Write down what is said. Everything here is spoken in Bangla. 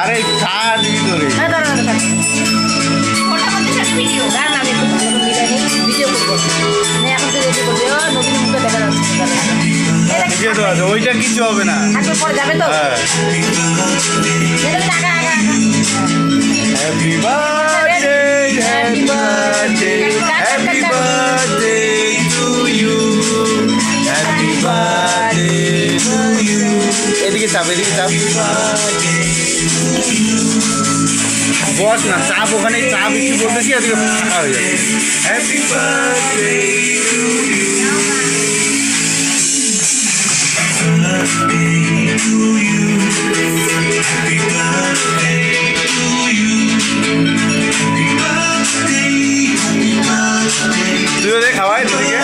আরে কাট ভিতরে ভিডিও তো আছে, ওইটা কিছু হবে না। Happy birthday happy birthday happy birthday to you happy birthday to you. এদিকে চাপ, এদিকে চাপ। বস না, চাপ ওখানে, চাপ একটু বলতেছি, এদিকে ফাঁকা হয়ে যাবে। Happy birthday to you. তুই ওদের খাওয়াই তোকে